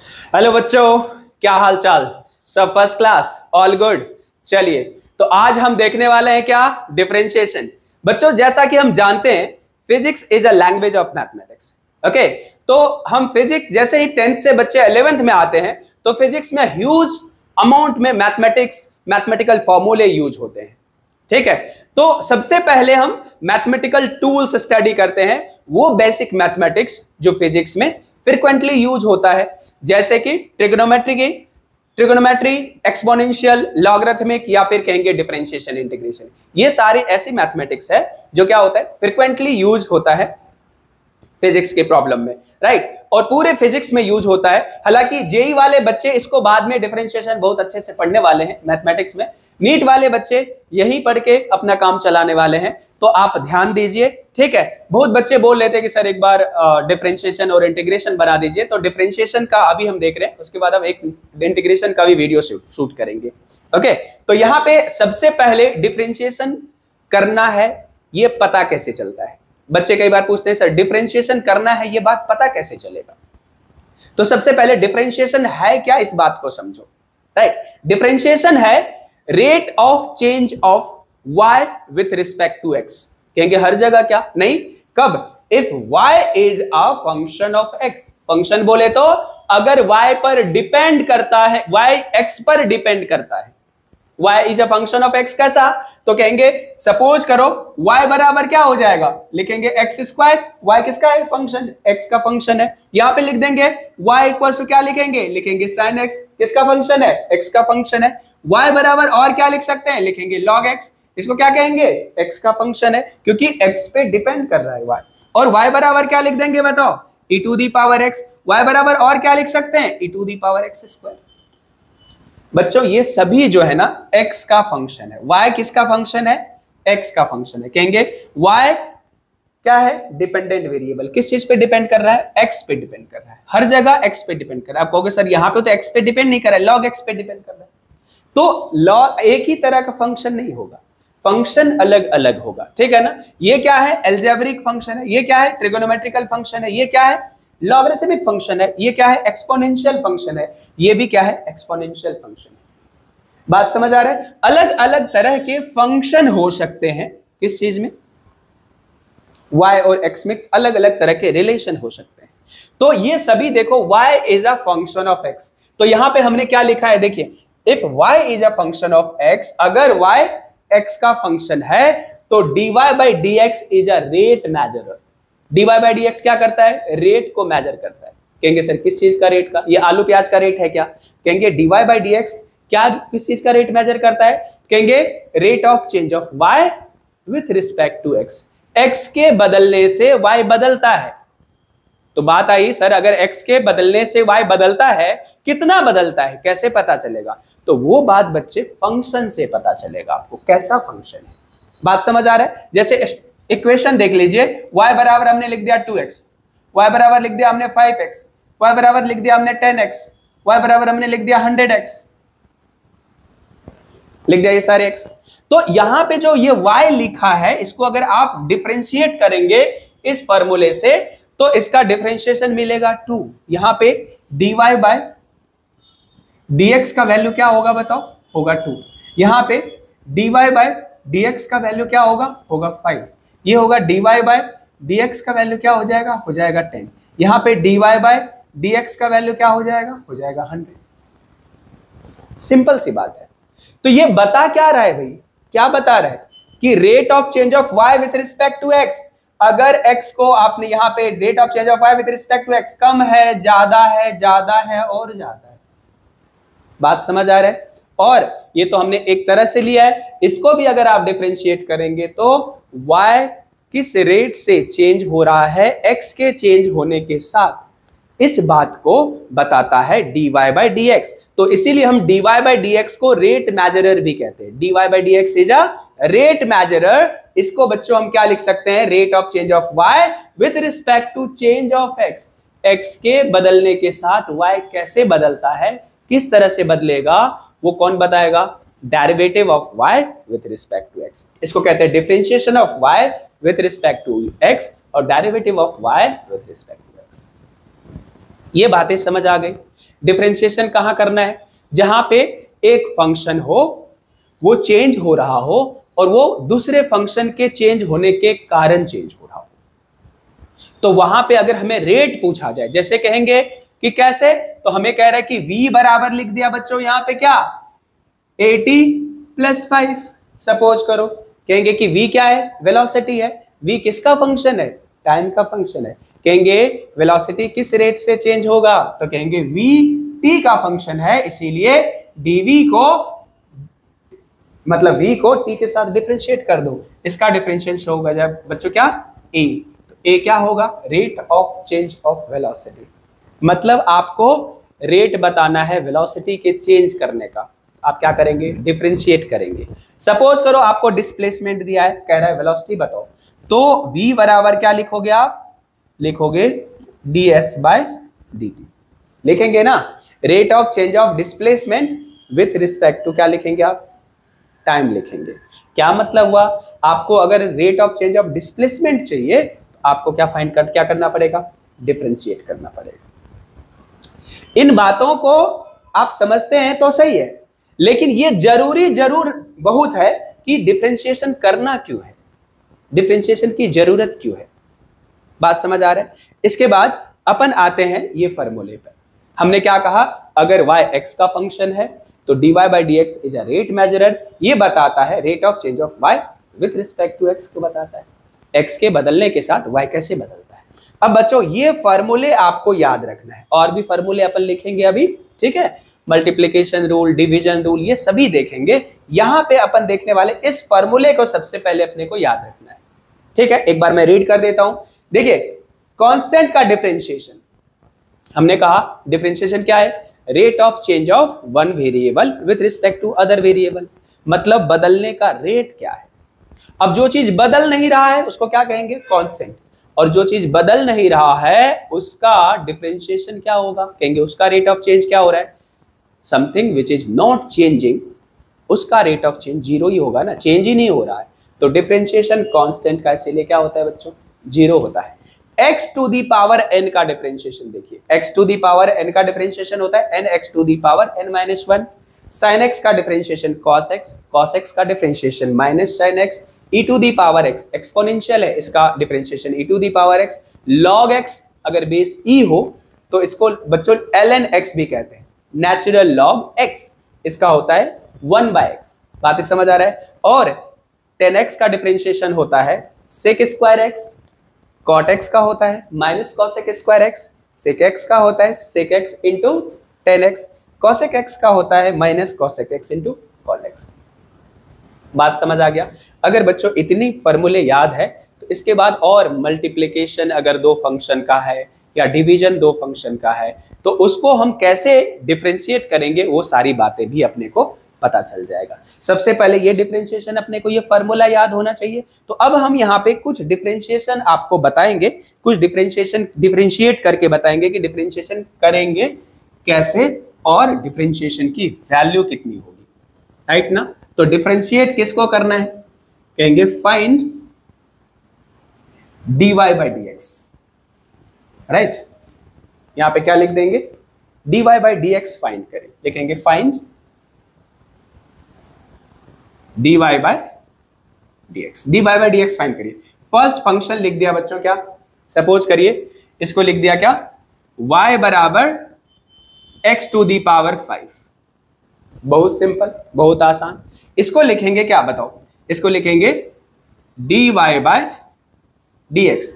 Hello बच्चों, क्या हाल चाल? सब फर्स्ट क्लास, ऑल गुड। चलिए, तो आज हम देखने वाले हैं क्या? डिफरेंशिएशन। बच्चों, जैसा कि हम जानते हैं, physics is a language of mathematics. Okay, तो हम फिजिक्स जैसे ही 10th से बच्चे 11th में आते हैं तो फिजिक्स में ह्यूज अमाउंट में मैथमेटिकल फॉर्मूले यूज होते हैं। ठीक है, तो सबसे पहले हम मैथमेटिकल टूल्स स्टडी करते हैं, वो बेसिक मैथमेटिक्स जो फिजिक्स में फ्रिक्वेंटली यूज होता है, जैसे कि ट्रिग्नोमेट्री, एक्सपोनेंशियल, लॉगरिथमिक या फिर कहेंगे डिफरेंशिएशन, इंटीग्रेशन। ये सारी ऐसी मैथमेटिक्स है जो क्या होता है, फ्रिक्वेंटली यूज होता है फिजिक्स के प्रॉब्लम में, राइट? और पूरे फिजिक्स में यूज होता है। हालांकि जेई वाले बच्चे इसको बाद में डिफरेंशिएशन बहुत अच्छे से पढ़ने वाले हैं मैथमेटिक्स में, नीट वाले बच्चे यही पढ़ के अपना काम चलाने वाले हैं, तो आप ध्यान दीजिए। ठीक है, बहुत बच्चे बोल लेते हैं कि सर एक बार डिफरेंशिएशन और इंटीग्रेशन बना दीजिए, तो डिफरेंशिएशन का अभी हम देख रहे हैं, उसके बाद हम एक इंटीग्रेशन का भी वीडियो शूट करेंगे। ओके, तो यहां पे सबसे पहले डिफरेंशिएशन करना है, ये पता कैसे चलता है? बच्चे कई बार पूछते हैं सर डिफरेंशिएशन करना है, ये बात पता कैसे चलेगा? तो सबसे पहले डिफरेंशिएशन है क्या, इस बात को समझो, राइट? डिफरेंशिएशन है rate of change of y with respect to x। कहेंगे हर जगह क्या? नहीं, कब? If y is a function of x। Function बोले तो अगर y पर डिपेंड करता है, y x पर डिपेंड करता है, y is a function of x। कैसा? तो कहेंगे सपोज करो y बराबर क्या हो जाएगा, लिखेंगे x स्क्वायर, y किसका है? फंक्शन, x का फंक्शन है। यहां पे लिख देंगे y इक्वल टू क्या लिखेंगे, लिखेंगे sin x, किसका फंक्शन है? x का फंक्शन है। y बराबर और क्या लिख सकते हैं, लिखेंगे log x, इसको क्या कहेंगे? x का फंक्शन है, क्योंकि x पे डिपेंड कर रहा है y। और y बराबर क्या लिख देंगे बताओ, e to the power x। y बराबर और क्या लिख सकते हैं, e to the power x square. बच्चों, ये सभी जो है ना x का फंक्शन है। y किसका फंक्शन है? x का फंक्शन है। कहेंगे y क्या है? Dependent variable. किस चीज पे डिपेंड कर रहा है? x पे डिपेंड कर रहा है, हर जगह x पे डिपेंड कर रहा है। आप कहोगे सर यहाँ पे तो x पे डिपेंड नहीं कर रहा है, log x पे डिपेंड कर रहा है। तो log एक ही तरह का फंक्शन नहीं होगा, फंक्शन अलग अलग होगा, ठीक है ना? ये क्या है? अलजेब्रिक फंक्शन है। ये क्या है? ट्रिगोनोमेट्रिकल फंक्शन है। ये क्या है? लॉगरिथमिक फंक्शन है। ये क्या है? एक्सपोनेंशियल फंक्शन है। ये भी क्या है? एक्सपोनेंशियल फंक्शन है। बात समझ आ रहा है? अलग अलग तरह के फंक्शन हो सकते हैं किस चीज में, y और x में अलग अलग तरह के रिलेशन हो सकते हैं। तो ये सभी देखो, y is a function of x। तो यहां पे हमने क्या लिखा है, देखिए, if y is a function of x, अगर y x का फंक्शन है तो dy by dx is a rate measurer. dy by dx क्या करता है? रेट को मेजर करता है। कहेंगे सर किस चीज का रेट का? ये आलू प्याज का रेट है क्या? कहेंगे dy बाई dx क्या किस चीज का रेट मेजर करता है? कहेंगे rate of change of y with respect to x। x के बदलने से y बदलता है। तो बात आई सर अगर x के बदलने से y बदलता है, कितना बदलता है, कैसे पता चलेगा? तो वो बात बच्चे फंक्शन से पता चलेगा आपको, कैसा फंक्शन है। बात समझ आ रहा है? जैसे इक्वेशन देख लीजिए, y बराबर हमने लिख दिया 2x, y बराबर लिख दिया हमने 5x, y बराबर लिख दिया हमने 10x, y बराबर हमने लिख दिया 100x, लिख दिया ये सारे x। तो यहां पे जो ये y लिखा है, इसको अगर आप डिफरेंशिएट करेंगे इस फॉर्मूले से, तो इसका डिफरेंशिएशन मिलेगा 2। यहां पे dy बाय dx का वैल्यू क्या होगा बताओ? होगा 2। यहां पे dy बाय dx का वैल्यू क्या होगा? होगा 5। ये होगा dy बाय dx का वैल्यू क्या हो जाएगा? हो जाएगा 10। यहां पे dy बाय dx का वैल्यू क्या हो जाएगा? हो जाएगा 100। सिंपल सी बात है। तो ये बता क्या रहा है भाई? क्या बता रहा है कि rate of change of y with respect to x, अगर x को आपने यहां पे rate of change of y with respect to x कम है, ज्यादा है, ज्यादा है और ज्यादा है। बात समझ आ रहा है? और ये तो हमने एक तरह से लिया है, इसको भी अगर आप डिफरेंशिएट करेंगे तो y किस रेट से चेंज हो रहा है x के चेंज होने के साथ, इस बात को बताता है dy बाई dx। तो इसीलिए हम dy बाई dx को रेट मेजरर भी कहते हैं। dy by dx is a rate measurer. इसको बच्चों हम क्या लिख सकते हैं? Rate of change of y with respect to change of x। x के बदलने के साथ y कैसे बदलता है, किस तरह से बदलेगा, वो कौन बताएगा? Derivative of y with respect to x। इसको कहते हैं differentiation of y with respect to x और derivative of y with respect to x। ये बातें समझ आ गई। डिफरेंशिएशन कहां करना है? जहां पे एक फंक्शन हो, वो चेंज हो रहा हो और वो दूसरे फंक्शन के चेंज होने के कारण चेंज हो रहा हो। तो वहां पे अगर हमें रेट पूछा जाए, जैसे कहेंगे कि कैसे, तो हमें कह रहा है कि v बराबर लिख दिया बच्चों यहां पे क्या, 80 + 5। सपोज करो कहेंगे कि v क्या है, वेलोसिटी है। v किसका फंक्शन है? टाइम का फंक्शन है। कहेंगे वेलोसिटी किस रेट से चेंज होगा, तो कहेंगे v t का फंक्शन है, इसीलिए dv को, मतलब v को t के साथ डिफरेंशिएट कर दो। इसका डिफरेंशिएशन होगा जब बच्चों क्या, a। तो a क्या होगा, rate of change of velocity. मतलब आपको रेट बताना है वेलोसिटी के चेंज करने का, आप क्या करेंगे, डिफरेंशिएट करेंगे। सपोज करो आपको डिस्प्लेसमेंट दिया है, कह रहा है वेलोसिटी बताओ, तो v बराबर क्या लिखोगे आप, लिखोगे ds/dt लिखेंगे ना। Rate of change of displacement with respect to क्या लिखेंगे आप, टाइम लिखेंगे। क्या मतलब हुआ, आपको अगर rate of change of displacement चाहिए तो आपको क्या फाइंड कर, क्या करना पड़ेगा, डिफरेंशिएट करना पड़ेगा। इन बातों को आप समझते हैं तो सही है, लेकिन ये जरूर बहुत है कि डिफरेंशिएशन करना क्यों है, डिफरेंशिएशन की जरूरत क्यों है। बात समझ आ रहा है? इसके बाद अपन आते हैं ये फॉर्मूले पर। हमने क्या कहा, अगर y x का फंक्शन है तो dy/dx इज अ रेट मेजरर। ये बताता है rate of change of y with respect to x को बताता है, x के बदलने के साथ y कैसे बदलता है। अब बच्चों ये फॉर्मूले आपको याद रखना है, और भी फॉर्मूले अपन लिखेंगे अभी, ठीक है, मल्टीप्लिकेशन रूल, डिवीजन रूल, ये सभी देखेंगे। यहां पे अपन देखने वाले इस फॉर्मूले को सबसे पहले अपने को याद रखना है, ठीक है। एक बार मैं रीड कर देता हूं, देखिए कांस्टेंट का डिफरेंशिएशन, हमने कहा डिफरेंशिएशन क्या है, rate of change of one variable with respect to other variable, मतलब बदलने का रेट क्या है। अब जो चीज बदल नहीं रहा है उसको क्या कहेंगे, कांस्टेंट, और जो चीज बदल नहीं रहा है उसका डिफरेंशिएशन क्या होगा, कहेंगे उसका रेट ऑफ चेंज क्या हो रहा है। Something which is not changing, उसका रेट ऑफ चेंज जीरो ही होगा ना, चेंज ही नहीं हो रहा है। तो डिफरेंशिएशन कांस्टेंट का इसीलिए क्या होता है बच्चों, जीरो होता है। x to the power n का डिफरेंशिएशन देखिए, x to the power n का डिफरेंशिएशन होता है nx to the power n-1। sin x का differentiation cos x, cos x का differentiation minus sin x, e to the power x exponential है, इसका differentiation e to the power x, log x अगर base e हो तो इसको बच्चों ln x भी कहते हैं, नेचुरल log x, इसका होता है 1/x। बात समझ आ रहा है? और 10x का डिफरेंशिएशन होता है sec square x, cot x का होता है minus cosec square x, sec x का होता है sec x into 10x, cosec x का होता है minus cosec x into cot x। बात समझ आ गया? अगर बच्चों इतनी फॉर्मूले याद है तो इसके बाद और मल्टीप्लिकेशन अगर दो फंक्शन का है या डिवीजन दो फंक्शन का है तो उसको हम कैसे डिफरेंशिएट करेंगे, वो सारी बातें भी अपने को पता चल जाएगा। सबसे पहले ये डिफरेंशिएशन अपने को ये फार्मूला याद होना चाहिए। तो अब हम यहाँ पे कुछ डिफरेंशिएशन आपको बताएंगे, कुछ डिफरेंशिएशन डिफरेंशिएट करके बताएंगे कि डिफरेंशिएशन करेंगे कैसे और डिफरेंशिएशन की वैल्यू कितनी होगी, राइट ना। तो डिफरेंशिएट किसको करना है, कहेंगे फाइंड dy/dx, राइट। यहां पे क्या लिख देंगे, dy/dx फाइंड करें, लिखेंगे फाइंड dy/dx फाइंड करिए। फर्स्ट फंक्शन लिख दिया बच्चों, क्या सपोज करिए इसको लिख दिया क्या, y बराबर x टू दी पावर 5। बहुत सिंपल, बहुत आसान। इसको लिखेंगे क्या बताओ, इसको लिखेंगे dy/dx,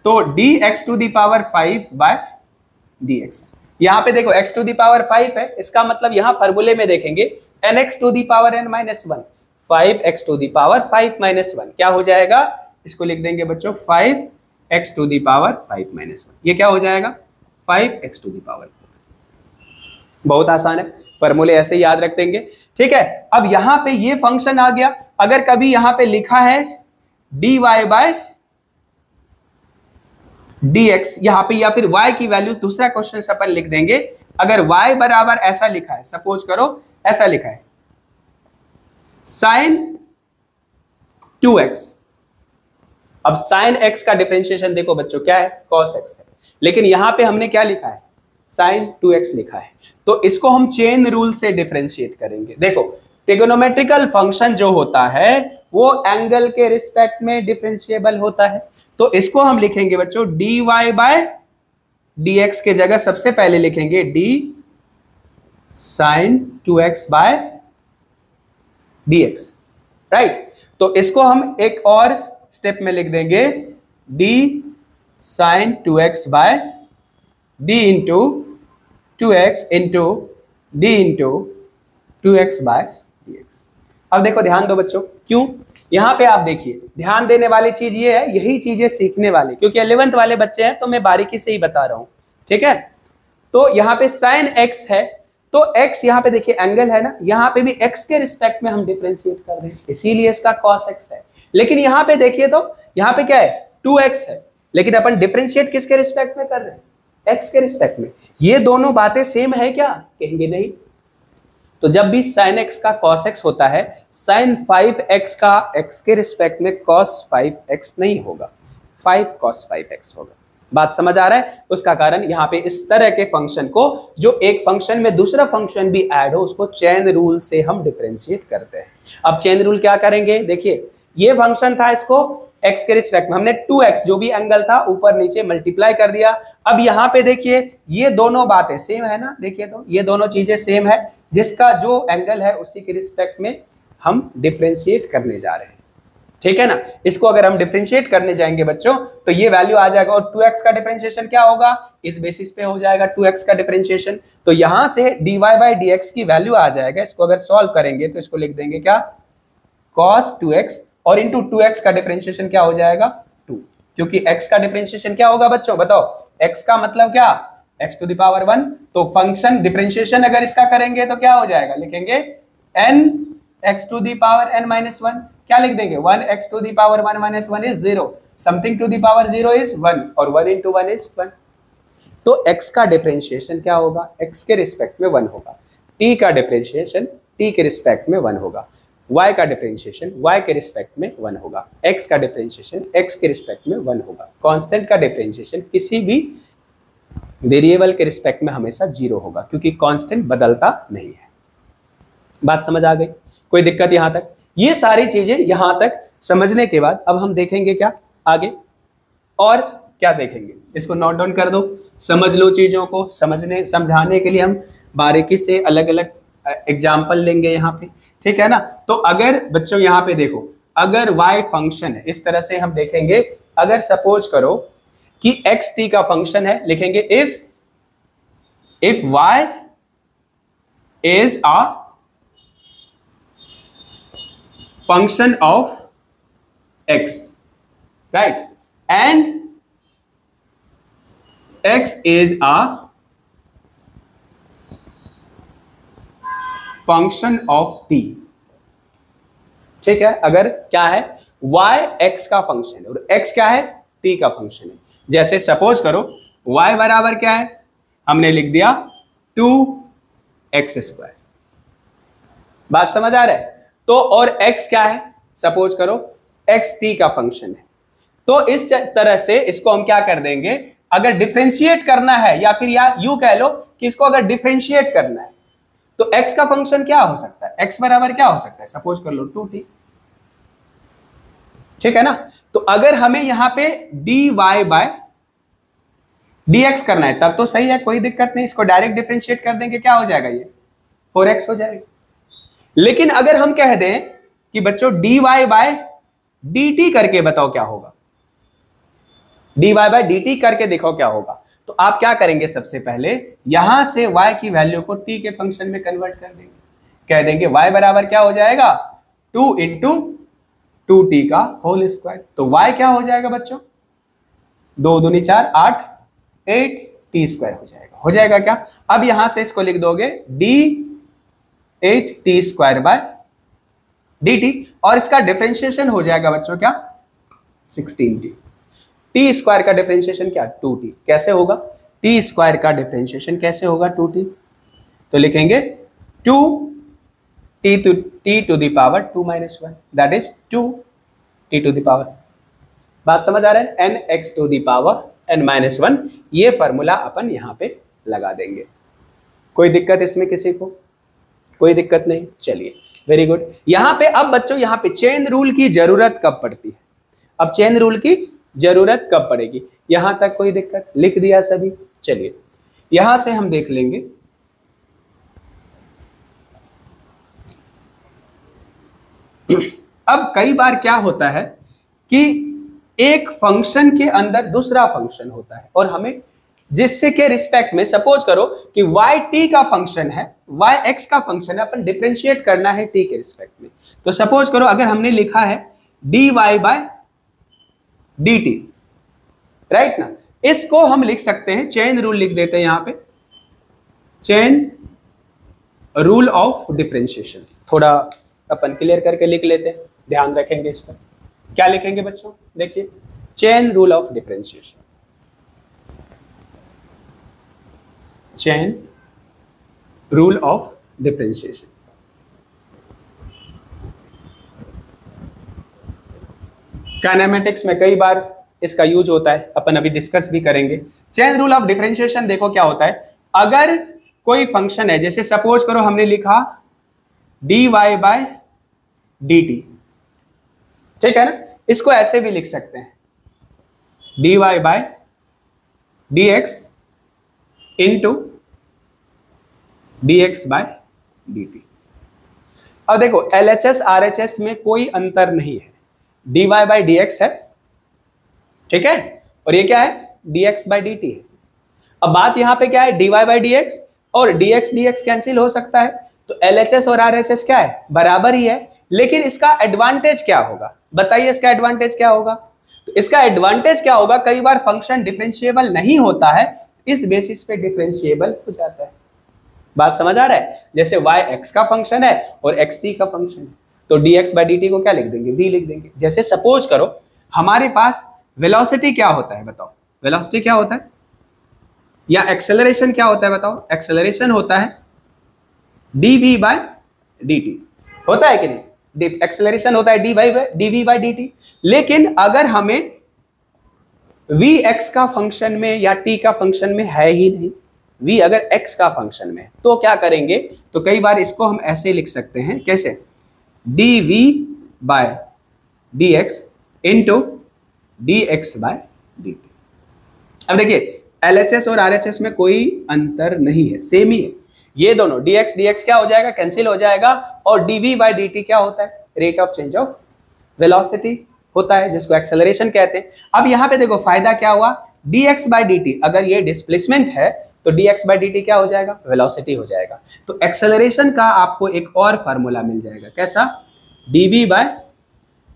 तो dx to the power 5/dx। यहां पे देखो x टू दी पावर 5 है, इसका मतलब यहां फार्मूले में देखेंगे nx to the power n-1, 5x to the power 5-1 क्या हो जाएगा, इसको लिख देंगे बच्चों 5x टू दी पावर 5-1। ये क्या हो जाएगा, 5x टू दी पावर। बहुत आसान है, फॉर्मूले ऐसे याद रख देंगे, ठीक है। अब यहां पे ये फंक्शन आ गया, अगर कभी यहां पे लिखा है dy/dx यहां पे, या फिर y की वैल्यू, दूसरा क्वेश्चन से अपन लिख देंगे, अगर y बराबर ऐसा लिखा है, सपोज करो ऐसा लिखा है sin 2x। अब sin x का डिफरेंशिएशन देखो बच्चों क्या है, cos x है, लेकिन यहां पे हमने क्या लिखा है साइन 2x लिखा है, तो इसको हम चेन रूल से डिफरेंशिएट करेंगे। देखो ट्रिगोनोमेट्रिकल फंक्शन जो होता है वो एंगल के रिस्पेक्ट में डिफरेंशिएबल होता है, तो इसको हम लिखेंगे बच्चों dy बाय dx के जगह सबसे पहले लिखेंगे d sine 2x by dx, right. तो इसको हम एक और स्टेप में लिख देंगे d sine 2x by d into 2x into d into 2x by dx। अब देखो ध्यान दो बच्चों, क्यों यहां पे आप देखिए ध्यान देने वाली चीज ये है, यही चीजें सीखने वाली, क्योंकि 11th वाले बच्चे हैं तो मैं बारीकी से ही बता रहा हूं, ठीक है। तो यहाँ पे साइन x है, तो x यहाँ पे देखिए एंगल है ना, यहाँ पे भी x के रिस्पेक्ट में हम डिफरेंशिएट कर रहे हैं, इसीलिए इसका cos x है। लेकिन यहाँ पे देखिए तो यहाँ पे क्या है 2x है, लेकिन अपन डिफरेंशिएट किसके रिस्पेक्ट में कर रहे हैं, x के रिस्पेक्ट में। ये दोनों बातें सेम है क्या, कहेंगे नहीं। तो जब भी sin x का cos x होता है, sin 5x का x के रिस्पेक्ट में cos 5x नहीं होगा, 5 cos 5x होगा। बात समझ आ रहा है। उसका कारण यहाँ पे इस तरह के फंक्शन को, जो एक फंक्शन में दूसरा फंक्शन भी ऐड हो, उसको चेन रूल से हम डिफरेंशिएट करते हैं। अब चेन रूल क्या करेंगे, देखिए ये फंक्शन था, इसको x के रिस्पेक्ट में हमने 2x जो भी एंगल था ऊपर नीचे मल्टीप्लाई कर दिया। अब यहाँ पे देखिए ये दोनों बातें सेम है ना, देखिए तो ये दोनों चीजें सेम है, जिसका जो एंगल है उसी के रिस्पेक्ट में हम डिफरेंशिएट करने जा रहे हैं, ठीक है ना। इसको अगर हम डिफरेंशिएट करने जाएंगे बच्चों तो ये वैल्यू आ जाएगा, और 2x का डिफरेंशिएशन क्या होगा, इस बेसिस पे हो जाएगा 2x का डिफरेंशिएशन। तो यहां से dy बाई dx की वैल्यू आ जाएगा, इसको अगर सॉल्व करेंगे तो इसको लिख देंगे क्या, cos 2x, और इंटू 2x का डिफरेंशिएशन क्या हो जाएगा 2, क्योंकि x का डिफरेंशिएशन क्या होगा बच्चों बताओ, x का मतलब क्या, x टू द पावर 1। तो फंक्शन डिफरेंशिएशन अगर इसका करेंगे तो क्या हो जाएगा, लिखेंगे n x to the power n minus 1, क्या लिख देंगे 1 x to the power 1 minus 1 is 0, something to the power 0 is 1, और 1 इंटू 1 इज 1। तो x का डिफरेंशिएशन क्या होगा, x के रिस्पेक्ट में 1 होगा, t का डिफरेंशिएशन t के रिस्पेक्ट में 1 होगा, y का डिफरेंशिएशन y के रिस्पेक्ट में 1 होगा, x का डिफरेंशिएशन x के रिस्पेक्ट में 1 होगा। कांस्टेंट का डिफरेंशिएशन किसी भी वेरिएबल के रिस्पेक्ट में हमेशा 0 होगा, क्योंकि कांस्टेंट बदलता नहीं है। बात समझ आ गई, कोई दिक्कत यहां तक। ये सारी चीजें यहां तक समझने के बाद अब हम देखेंगे क्या आगे, और क्या देखेंगे, इसको नोट डाउन कर दो, समझ लो चीजों को। समझाने के लिए हम बारीकी से अलग अलग एग्जाम्पल लेंगे यहाँ पे, ठीक है ना। तो अगर बच्चों यहाँ पे देखो, अगर y फंक्शन है, इस तरह से हम देखेंगे, अगर सपोज करो कि xt का फंक्शन है, लिखेंगे if y is a function of x, right, and x is a function of t, ठीक है। अगर क्या है, y x का फंक्शन है और x क्या है, t का फंक्शन है। जैसे सपोज करो y बराबर क्या है, हमने लिख दिया 2x स्क्वायर, बात समझ आ रहा है। तो और x क्या है, सपोज करो x t का फंक्शन है। तो इस तरह से इसको हम क्या कर देंगे, अगर डिफरेंशिएट करना है, या फिर या यूं कह लो कि इसको अगर डिफरेंशिएट करना है तो x का फंक्शन क्या हो सकता है, x बराबर क्या हो सकता है, सपोज कर लो 2t, ठीक है ना। तो अगर हमें यहां पे dy बाय dx करना है तब तो सही है, कोई दिक्कत नहीं, इसको डायरेक्ट डिफरेंशिएट कर देंगे, क्या हो जाएगा, ये 4x हो जाएगा। लेकिन अगर हम कह दें कि बच्चों dy बाय dt करके बताओ क्या होगा, dy बाय dt करके देखो क्या होगा, तो आप क्या करेंगे, सबसे पहले यहां से y की वैल्यू को t के फंक्शन में कन्वर्ट कर देंगे, कह देंगे y बराबर क्या हो जाएगा 2 इंटू 2t का होल स्क्वायर। तो y क्या हो जाएगा बच्चों, 2 दूनी 4 8 8t स्क्वायर हो जाएगा क्या। अब यहां से इसको लिख दोगे d 8t square by dt, और इसका डिफरेंशिएशन हो जाएगा बच्चों क्या 16t। t स्क्वायर का डिफरेंशिएशन क्या 2t, कैसे होगा, t स्क्वायर का डिफरेंशिएशन कैसे होगा 2t, तो लिखेंगे 2t to the power 2 minus 1, that is 2t to the power. बात समझ आ रहा है, n x to the power n minus 1, ये फॉर्मूला अपन यहाँ पे लगा देंगे। कोई दिक्कत इसमें किसी को? कोई दिक्कत नहीं, चलिए वेरी गुड। यहां पे अब बच्चों यहां पे चेन रूल की जरूरत कब पड़ती है? अब चेन रूल की जरूरत कब पड़ेगी? यहां तक कोई दिक्कत? लिख दिया सभी, चलिए यहां से हम देख लेंगे। अब कई बार क्या होता है कि एक फंक्शन के अंदर दूसरा फंक्शन होता है और हमें जिससे के रिस्पेक्ट में, सपोज करो कि y t का फंक्शन है, y x का फंक्शन है, अपन डिफरेंशिएट करना है t के रिस्पेक्ट में। तो सपोज करो अगर हमने लिखा है dy बाय dt, राइट ना, इसको हम लिख सकते हैं, चेन रूल लिख देते हैं यहां पे, चेन रूल ऑफ डिफरेंशिएशन। थोड़ा अपन क्लियर करके लिख लेते हैं, ध्यान रखेंगे इस पर। क्या लिखेंगे बच्चों? देखिए chain rule of differentiation, chain rule of differentiation. Kinematics में कई बार इसका यूज होता है, अपन अभी डिस्कस भी करेंगे। चेन रूल ऑफ डिफरेंशिएशन देखो क्या होता है, अगर कोई फंक्शन है, जैसे सपोज करो हमने लिखा dy बाय dt, ठीक है ना, इसको ऐसे भी लिख सकते हैं dy by dx into dx by dt। अब देखो LHS RHS में कोई अंतर नहीं है, dy बाय dx है, ठीक है, और ये क्या है, dx बाय dt है। अब बात यहां पे क्या है, dy बाय dx और dx dx कैंसिल हो सकता है, तो LHS और RHS क्या है, बराबर ही है। लेकिन इसका एडवांटेज क्या होगा, बताइए इसका एडवांटेज क्या होगा? तो इसका एडवांटेज क्या होगा, कई बार फंक्शन डिफरेंशिएबल नहीं होता है, इस बेसिस पे डिफरेंशिएबल हो जाता है। बात समझ आ रहा है? जैसे y x का फंक्शन है और x t का फंक्शन है, तो dx बाय dt को क्या लिख देंगे, v लिख देंगे। जैसे सपोज करो हमारे पास वेलोसिटी क्या होता है, बताओ वेलोसिटी क्या होता है, या एक्सेलरेशन क्या होता है बताओ? एक्सेलरेशन होता है dv बाय dt, होता है कि नहीं? एक्सेलरेशन होता है dv बाय dt। लेकिन अगर हमें vx का फंक्शन में या t का फंक्शन में है ही नहीं, v अगर x का फंक्शन में, तो क्या करेंगे, तो कई बार इसको हम ऐसे लिख सकते हैं, कैसे, dv by dx into dx by dt। अब देखिए LHS और RHS में कोई अंतर नहीं है, सेम ही है, ये दोनों dx dx क्या हो जाएगा, कैंसिल हो जाएगा, और dv बाय dt क्या होता है, rate of change of velocity होता है, जिसको एक्सेलरेशन कहते हैं। अब यहां पे देखो फायदा क्या हुआ, dx बाय dt, अगर ये डिस्प्लेसमेंट है तो dx बाय dt क्या हो जाएगा, वेलोसिटी हो जाएगा। तो एक्सेलरेशन का आपको एक और फार्मूला मिल जाएगा, कैसा, dv by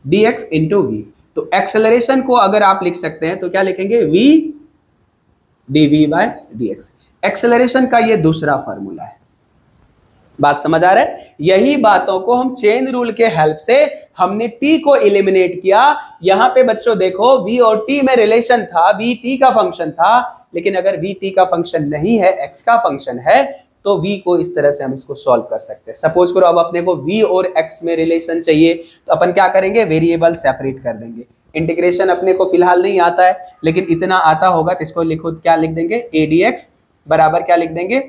dx into v। तो एक्सेलरेशन को अगर आप लिख सकते हैं तो क्या लिखेंगे, v dv by dx। Acceleration का ये दूसरा फार्मूला है। बात समझ आ रहा है? यही बातों को हम चेन रूल के हेल्प से हमने t को एलिमिनेट किया। यहां पे बच्चों देखो v और t में रिलेशन था, v t का फंक्शन था, लेकिन अगर v t का फंक्शन नहीं है, x का फंक्शन है, तो v को इस तरह से हम इसको सॉल्व कर सकते हैं। सपोज करो अब अपने को v और x में रिलेशन चाहिए, तो अपन क्या करेंगे, वेरिएबल सेपरेट कर देंगे। इंटीग्रेशन अपने को फिलहाल नहीं आता है, लेकिन इतना आता होगा तो इसको लिखो, क्या लिख देंगे, adx बराबर क्या लिख देंगे,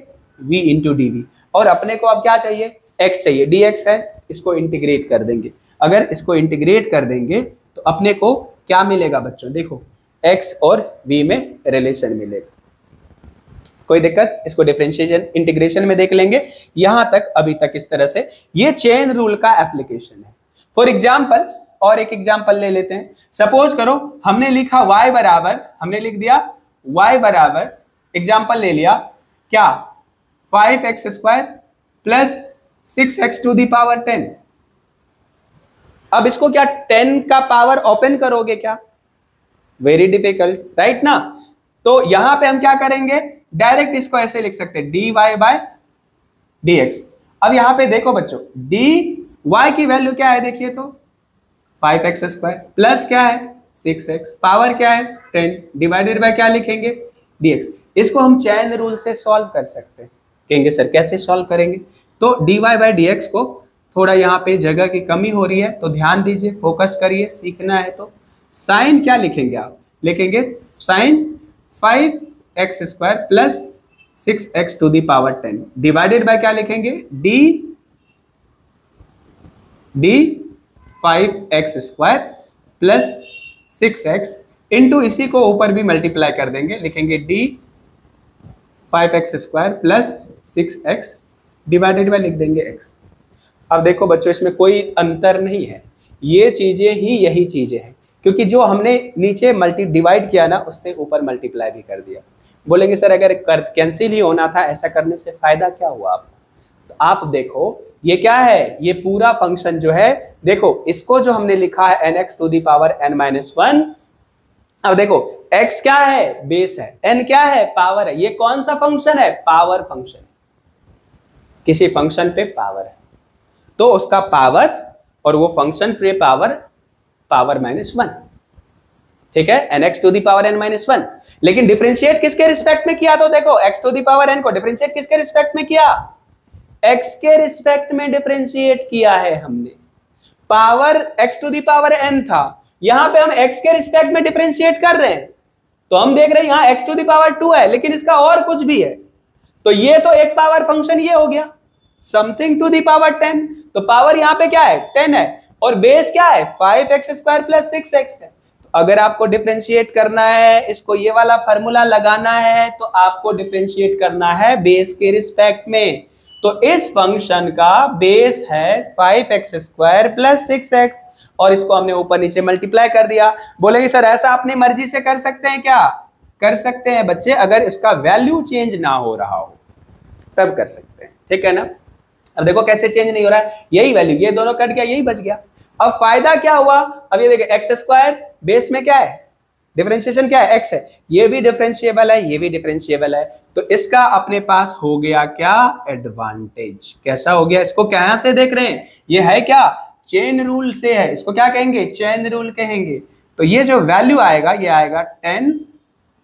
v इंटू dv। और अपने को अब क्या चाहिए, x चाहिए, dx है, इसको इंटीग्रेट कर देंगे। अगर इसको इंटीग्रेट कर देंगे तो अपने को क्या मिलेगा बच्चों, देखो x और v में रिलेशन मिलेगा। कोई दिक्कत, इसको डिफरेंशिएशन इंटीग्रेशन में देख लेंगे। यहां तक अभी तक इस तरह से ये चेन रूल का एप्लीकेशन है। फॉर एग्जाम्पल और एक एग्जाम्पल ले लेते हैं। सपोज करो हमने लिखा y बराबर, हमने लिख दिया y बराबर, एग्जाम्पल ले लिया क्या, 5x square plus 6x to the power 10। अब इसको क्या 10 का पावर ओपन करोगे क्या, वेरी डिफिकल्ट, राइट ना। तो यहां पे हम क्या करेंगे, डायरेक्ट इसको ऐसे लिख सकते हैं, dy बाय dx। अब यहां पे देखो बच्चों, dy की वैल्यू क्या है, देखिए तो 5x स्क्वायर प्लस क्या है 6x, पावर क्या है 10, डिवाइडेड बाय क्या लिखेंगे, dx। इसको हम चेन रूल से सॉल्व कर सकते हैं। कहेंगे सर कैसे सॉल्व करेंगे, तो dy बाय dx को, थोड़ा यहाँ पे जगह की कमी हो रही है तो ध्यान दीजिए, फोकस करिए, सीखना है तो साइन क्या लिखेंगे, आप लिखेंगे sine 5x square plus 6x to the power 10 divided by क्या लिखेंगे, D 5x square plus 6x into इसी को ऊपर भी मल्टीप्लाई कर देंगे, लिखेंगे D 5x square plus 6x divided by लिख देंगे x। अब देखो बच्चों इसमें कोई अंतर नहीं है, ये चीजें ही यही चीजें हैं, क्योंकि जो हमने नीचे मल्टी डिवाइड किया ना उससे ऊपर मल्टीप्लाई भी कर दिया। बोलेंगे सर अगर कैंसिल ही होना था, ऐसा करने से फायदा क्या हुआ आपको? तो आप देखो ये क्या है, ये पूरा फंक्शन जो है, देखो इसको जो हमने लिखा है nx to the power n-1। अब देखो x क्या है, बेस है, n क्या है, पावर है। ये कौन सा फंक्शन है, पावर फंक्शन। किसी फंक्शन पे पावर है तो उसका पावर और वो फंक्शन पे पावर -1, ठीक है, nx to the power n-1। लेकिन डिफरेंशिएट किसके रिस्पेक्ट में किया, तो देखो x to the power n को डिफरेंशिएट किसके रिस्पेक्ट में किया, x के रिस्पेक्ट में डिफरेंशिएट किया है हमने। Power x to the power n था, यहां पे हम x के रिस्पेक्ट में डिफरेंशिएट कर रहे हैं, तो हम देख रहे हैं यहां x टू दी पावर 2 है, लेकिन इसका और कुछ भी है, तो ये तो एक पावर फंक्शन ये हो गया समथिंग टू दी पावर 10। तो पावर यहां पे क्या है, 10 है, और बेस क्या है, 5x स्क्वायर प्लस 6x है। तो अगर आपको डिफरेंशिएट करना है, इसको ये वाला फार्मूला लगाना है, तो आपको डिफरेंशिएट करना है बेस के रिस्पेक्ट में। तो इस फंक्शन का बेस है 5x स्क्वायर प्लस 6x, और इसको हमने ऊपर नीचे मल्टीप्लाई कर दिया। बोलेंगे सर ऐसा अपनी मर्जी से कर सकते हैं क्या, कर सकते हैं बच्चे, अगर इसका वैल्यू चेंज ना हो रहा हो तब कर सकते हैं, ठीक है ना। अब देखो कैसे चेंज नहीं हो रहा है, यही वैल्यू, ये दोनों कट गया, यही बच गया। अब फायदा क्या हुआ, अब ये देखिए एक्स स्क्वायर बेस में क्या है, डिफरेंशिएशन क्या है, एक्स है, ये भी डिफरेंशिएबल है, ये भी डिफरेंशिएबल है, तो इसका अपने पास हो गया क्या, एडवांटेज। कैसा हो गया, इसको क्या से देख रहे हैं, ये है क्या, चेन रूल से है, इसको क्या कहेंगे, चेन रूल कहेंगे। तो ये जो वैल्यू आएगा, ये आएगा 10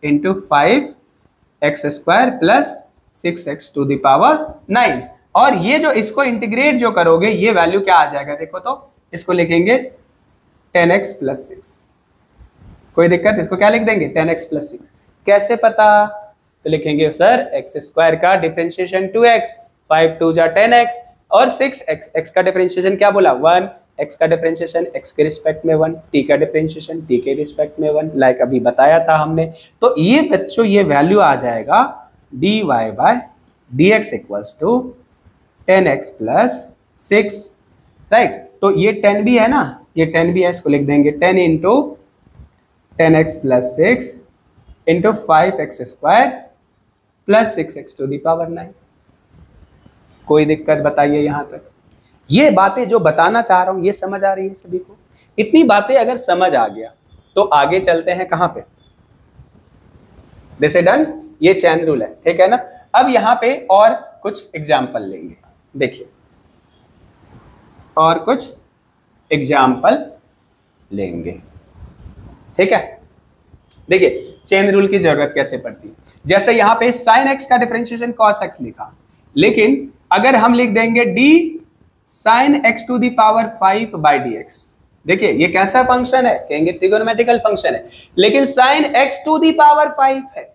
into 5x square plus 6x to the power 9, और ये जो इसको इंटीग्रेट जो करोगे, ये वैल्यू क्या आ जाएगा, देखो तो इसको लिखेंगे 10x प्लस 6, कोई दिक्कत, इसको क्या लिख देंगे 10x प्लस 6। कैसे पता, तो लिखेंगे सर x स्क्वायर का डिफरेंशिएशन 2x, 5 2 जा 10x, और 6x, x का डिफरेंशिएशन क्या बोला 1, x का डिफरेंशिएशन x के रिस्पेक्ट में 1, t का डिफरेंशिएशन t के रिस्पेक्ट में 1, लाइक अभी बताया था हमने। तो ये बच्चों ये वैल्यू आ जाएगा dy by dx equals to 10x plus 6, right. तो ये 10 भी है ना, ये 10 भी है, इसको लिख देंगे 10 into 10x plus 6 into 5x square plus 6x to the power 9। कोई दिक्कत बताइए यहां तक, ये बातें जो बताना चाह रहा हूं ये समझ आ रही है सभी को। इतनी बातें अगर समझ आ गया तो आगे चलते हैं कहां पे, दिस इज डन, ये चेन रूल है, ठीक है ना। अब यहां पे और कुछ एग्जाम्पल लेंगे, देखिए और कुछ एग्जाम्पल लेंगे, ठीक है। देखिए चेन रूल की जरूरत कैसे पड़ती है, जैसे यहां पे sin x का डिफरेंशिएशन cos x लिखा, लेकिन अगर हम लिख देंगे d sin x to the power 5 by dx, देखिए ये कैसा फंक्शन है, कहेंगे ट्रिगोनोमेट्रिकल फंक्शन है, लेकिन sin x to the power 5 है,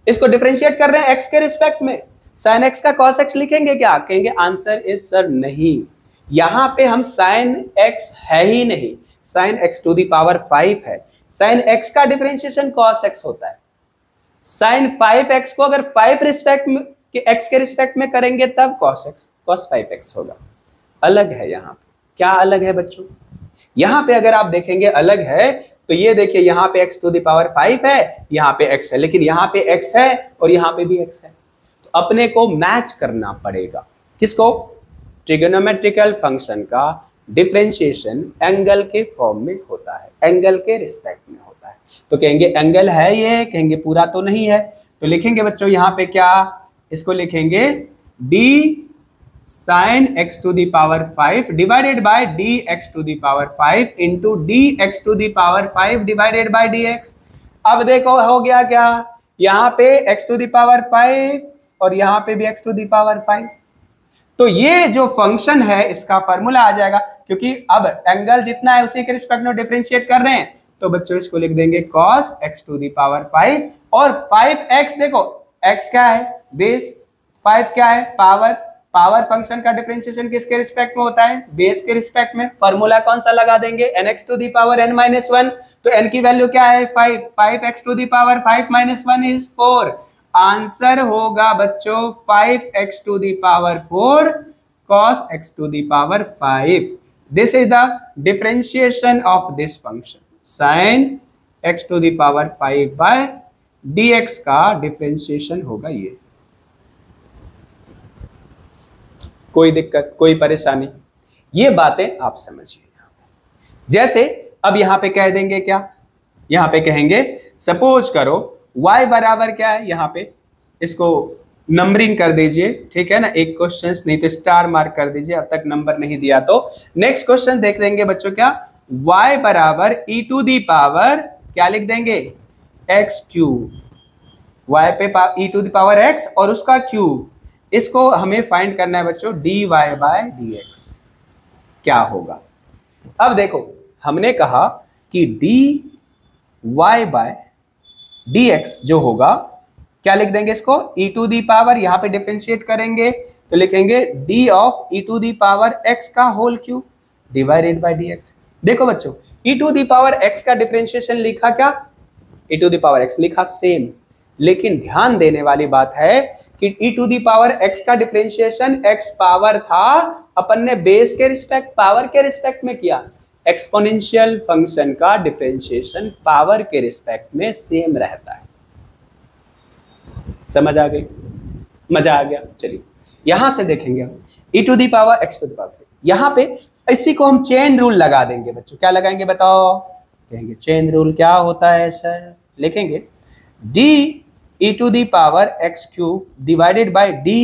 इसको डिफरेंशिएट कर रहे हैं x के रिस्पेक्ट में, sin x का cos x लिखेंगे क्या, कहेंगे आंसर इज सर नहीं, यहां पे हम sin x है ही नहीं, sin x to the power 5 है, sin x का डिफरेंशिएशन cos x होता है, sin 5x को अगर 5 रिस्पेक्ट में x के रिस्पेक्ट में करेंगे तब cos x cos 5x होगा। अलग है यहाँ पे, क्या अलग है बच्चों, यहाँ पे अगर आप देखेंगे अलग है, तो ये देखिए यहाँ पे x टू दी पावर 5 है, यहाँ पे x है, लेकिन यहाँ पे x है और यहाँ पे भी x है, तो अपने को मैच करना पड़ेगा, किसको, ट्रिगोनोमेट्रिकल फंक्शन का डिफरेंशिएशन एंगल के फॉर्म में होता है, एंगल के रिस्पेक्ट में होता है। तो कहेंगे एंगल है ये, कहेंगे पूरा तो नहीं है, तो लिखेंगे बच्चों यहाँ पे क्या, इसको लिखेंगे d sin x to the power 5 divided by dx to the power 5 into dx to the power 5 divided by dx। अब देखो हो गया क्या, यहाँ पे x टू दी पावर 5 और यहाँ पे भी x टू दी पावर 5, तो ये जो फंक्शन है इसका फॉर्मूला आ जाएगा, क्योंकि अब एंगल जितना है उसी के रिस्पेक्ट में डिफरेंशिएट कर रहे हैं, तो बच्चों इसको लिख देंगे cos x to the power 5 और 5x, देखो x क्या है बेस, 5 क्या है, पावर। पावर फंक्शन का डिफरेंशिएशन किसके रिस्पेक्ट में होता है, बेस के रिस्पेक्ट में। फॉर्मूला कौन सा लगा देंगे, nx to the power n minus 1, तो n की वैल्यू क्या है 5, 5x to the power 5 minus 1 is 4। Answer होगा बच्चों 5x to the power 4 cos x to the power 5। This is the differentiation of this function, sin x to the power 5 by dx का differentiation होगा ये। कोई दिक्कत, कोई परेशानी, ये बातें आप समझिए। जैसे अब यहां पे कह देंगे क्या, यहां पे कहेंगे सपोज करो y बराबर क्या है, यहां पे इसको नंबरिंग कर दीजिए, ठीक है ना, एक क्वेश्चन नहीं तो स्टार मार्क कर दीजिए, अब तक नंबर नहीं दिया तो। नेक्स्ट क्वेश्चन देख लेंगे बच्चों, क्या y बराबर e टू दी पावर क्या लिख देंगे, x क्यूब, y पे e to the power x और उसका क्यूब, इसको हमें फाइंड करना है बच्चों dy बाय dx क्या होगा। अब देखो हमने कहा कि dy बाय dx जो होगा क्या लिख देंगे इसको, e टू दी पावर, यहां पे डिफरेंशिएट करेंगे तो लिखेंगे d of e to the power x का whole cube divided by dx। देखो बच्चों e to the power x का डिफरेंशिएशन लिखा क्या, e to the power x लिखा सेम, लेकिन ध्यान देने वाली बात है कि e to the power x का डिफरेंशिएशन x पावर था, अपन ने बेस के रिस्पेक्ट पावर के रिस्पेक्ट में किया। एक्सपोनेंशियल फंक्शन का डिफरेंशिएशन पावर के रिस्पेक्ट में सेम रहता है। समझ आ गई, मजा आ गया। चलिए यहां से देखेंगे हम e to the power x to the power, यहां पे इसी को हम चेन रूल लगा देंगे बच्चों। क्या लगाएंगे बताओ, कहेंगे चेन रूल क्या होता है सर, लिखेंगे d e to the power x cube divided by d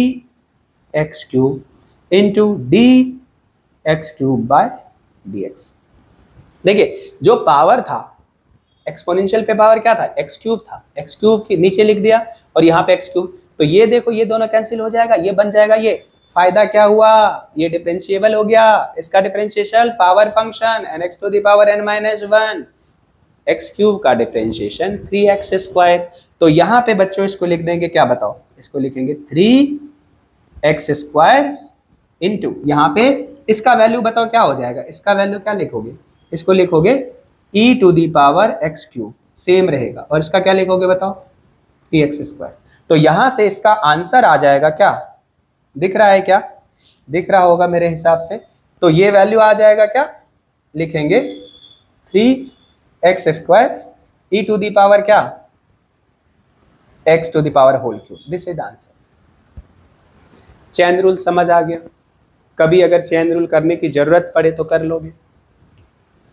x cube into d x cube by dx। देखिए जो पावर था एक्सपोनेंशियल पे पावर क्या था, x क्यूब था, x क्यूब के नीचे लिख दिया और यहाँ पे x क्यूब, तो ये देखो ये दोनों कैंसिल हो जाएगा, ये बन जाएगा ये, फायदा क्या हुआ, ये डिफरेंशिएबल हो गया, इसका differentiation power function nx to the power n minus 1, x cube का डिफरेंशिएशन 3x स्क्वायर। तो यहाँ पे बच्चों इसको लिख देंगे क्या बताओ, इसको लिखेंगे 3x स्क्वायर इंटू, यहाँ पे इसका वैल्यू बताओ क्या हो जाएगा, इसका वैल्यू क्या लिखोगे, इसको लिखोगे e to the power x cube, same रहेगा, और इसका क्या लिखोगे बताओ 3x स्क्वायर। तो यहां से इसका आंसर आ जाएगा क्या, दिख रहा है क्या, दिख रहा होगा मेरे हिसाब से, तो ये वैल्यू आ जाएगा क्या, लिखेंगे 3x square e to the power क्या x to the power whole cube, this is answer. Chain rule समझ आ गया, कभी अगर चेन रूल करने की जरूरत पड़े तो कर लोगे,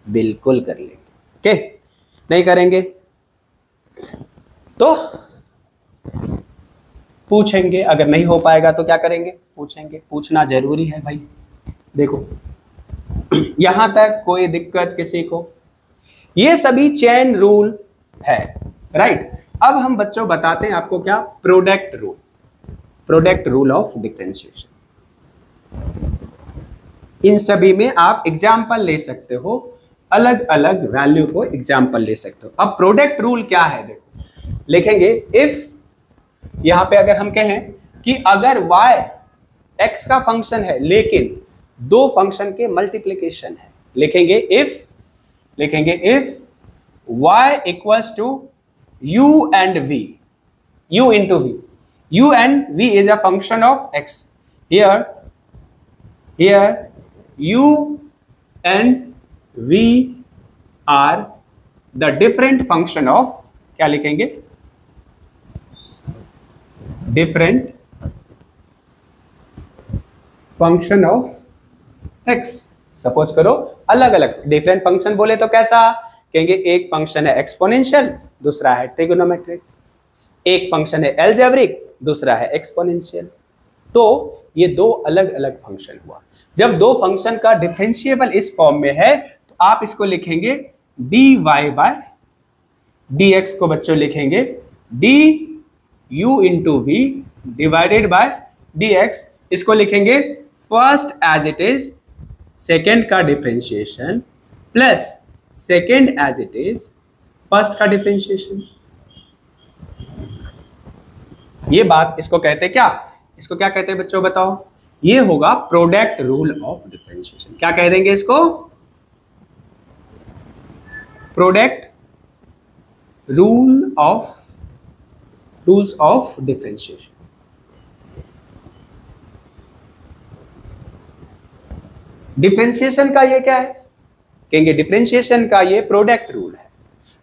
बिल्कुल कर लेंगे, ओके, नहीं करेंगे तो पूछेंगे, अगर नहीं हो पाएगा तो क्या करेंगे, पूछेंगे, पूछना जरूरी है भाई। देखो यहां तक कोई दिक्कत किसी को, ये सभी चेन रूल है, राइट। अब हम बच्चों बताते हैं आपको क्या, product rule, product rule of differentiation. इन सभी में आप एग्जाम्पल ले सकते हो, अलग अलग वैल्यू को एग्जाम्पल ले सकते हो। अब प्रोडक्ट रूल क्या है, देखो लिखेंगे इफ, यहां पे अगर हम कहें कि अगर y x का फंक्शन है लेकिन दो फंक्शन के मल्टीप्लिकेशन है, लिखेंगे इफ, लिखेंगे if y equals to u and v, u into v, u and v is a function of x, here u and v are the different function of, क्या लिखेंगे, different function of x। Suppose करो अलग अलग different function बोले तो कैसा कहेंगे, एक फंक्शन है एक्सपोनेंशियल, दूसरा है ट्रिगोनोमेट्रिक, एक फंक्शन है एल्जेब्रिक, दूसरा है एक्सपोनेंशियल। तो ये दो अलग अलग फंक्शन हुआ। जब दो फंक्शन का डिफरेंशिएबल इस फॉर्म में है तो आप इसको लिखेंगे dy बाय dx को बच्चों लिखेंगे du into v divided by dx, इसको लिखेंगे first as it is, second का differentiation plus second as it is first का डिफरेंशिएशन। ये बात इसको कहते हैं क्या, इसको क्या कहते हैं बच्चों बताओ, ये होगा प्रोडक्ट रूल ऑफ डिफरेंशिएशन। क्या कह देंगे इसको, product rules of differentiation. Differentiation का ये क्या है, कहेंगे डिफरेंशिएशन का ये प्रोडक्ट रूल है।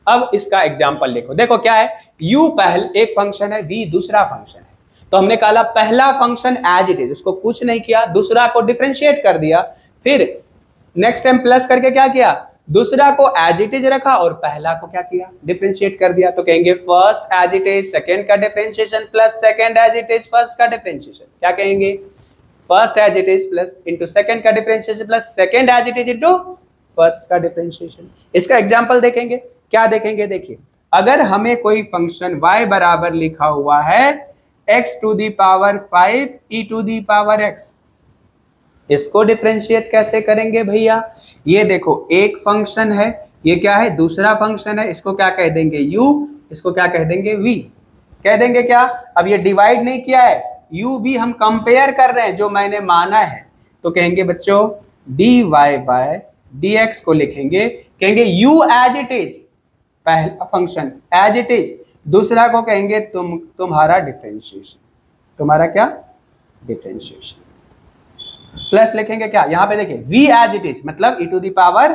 अब इसका एग्जांपल लिखो, देखो क्या है, u पहले एक फंक्शन है, v दूसरा फंक्शन है। तो हमने कहा पहला फंक्शन एज इट इज, उसको कुछ नहीं किया, दूसरा को डिफरेंशिएट कर दिया, फिर नेक्स्ट टाइम प्लस करके क्या किया, दूसरा को एज इट इज रखा और पहला को क्या किया, डिफरेंशिएट कर दिया। तो कहेंगे first as it is second का differentiation plus second as it is first का डिफरेंशिएशन। क्या कहेंगे, first as it is plus into second का differentiation plus second as it is into first का डिफरेंशिएशन। इसका एग्जांपल देखेंगे, क्या देखेंगे, देखिए अगर हमें कोई फंक्शन y बराबर लिखा हुआ है x to the power 5 e to the power x, इसको डिफरेंशिएट कैसे करेंगे भैया, ये देखो एक फंक्शन है, ये क्या है, दूसरा फंक्शन है, इसको क्या कह देंगे u, इसको क्या कह देंगे v, कह देंगे क्या। अब ये डिवाइड नहीं किया है, u v हम कंपेयर कर रहे हैं जो मैंने माना है, तो कहेंगे बच्चों dy बाय dx को लिखेंगे, कहेंगे u एज इट इज, पहला फंक्शन एज इट इज, दूसरा को कहेंगे तुम्हारा डिफरेंशिएशन, तुम्हारा क्या, डिफरेंशिएशन, प्लस लिखेंगे क्या, यहां पे देखिए v एज इट इज मतलब e to the power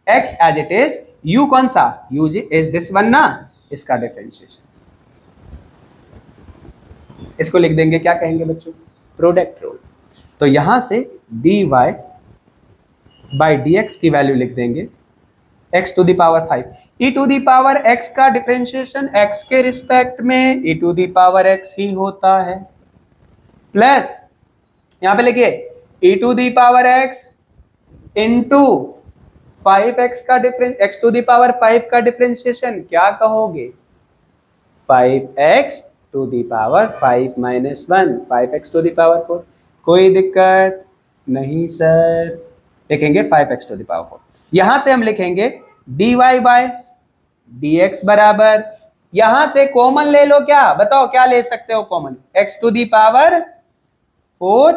x as it is, u कौन सा, u इज दिस वन ना, इसका डिफरेंशिएशन, इसको लिख देंगे, क्या कहेंगे बच्चों, प्रोडक्ट रूल। तो यहां से dy बाय dx की वैल्यू लिख देंगे x to the power 5, e to the power x का डिफरेंशिएशन x के रिस्पेक्ट में e to the power x ही होता है, प्लस यहां पे लिखिए e to the power x into 5x का difference, x to the power 5 का डिफरेंशिएशन क्या कहोगे, 5x to the power 5 minus 1, 5x to the power 4। कोई दिक्कत नहीं सर, लिखेंगे 5x टू दी पावर 4। यहां से हम लिखेंगे dy बाय dx बराबर, यहां से कॉमन ले लो, क्या बताओ, क्या ले सकते हो common, x to the power 4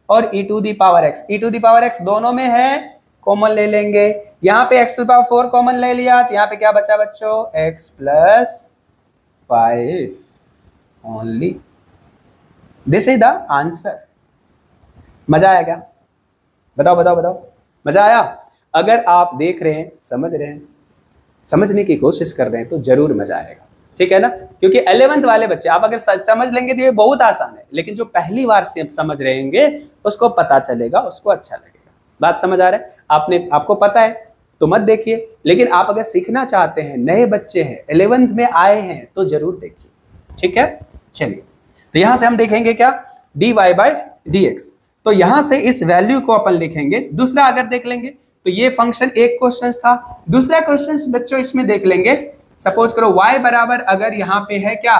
और e to the power x, e to the power x दोनों में है, कॉमन ले लेंगे। यहां पे x to the power 4 common ले लिया, तो यहां पे क्या बचा बच्चों, x plus 5 only, this is the answer. मजा आया क्या, बताओ बताओ बताओ, मजा आया। अगर आप देख रहे हैं, समझ रहे हैं, समझने की कोशिश कर रहे हैं, तो जरूर मजा आएगा, ठीक है ना, क्योंकि 11th वाले बच्चे आप अगर समझ लेंगे तो ये बहुत आसान है, लेकिन जो पहली बार से समझ रहेंगे उसको पता चलेगा, उसको अच्छा लगेगा। बात समझ आ रहा है, आपको पता है तो मत देखिए, लेकिन आप अगर सीखना चाहते हैं, नए बच्चे हैं, 11th में आए हैं, तो जरूर देखिए, ठीक है। चलिए, तो यहां से हम देखेंगे क्या, dy बाय dx, तो यहां से इस वैल्यू को अपन लिखेंगे। दूसरा अगर देख लेंगे तो ये फंक्शन एक क्वेश्चन था, दूसरा क्वेश्चन बच्चों इसमें देख लेंगे, सपोज करो y बराबर अगर यहां पे है क्या,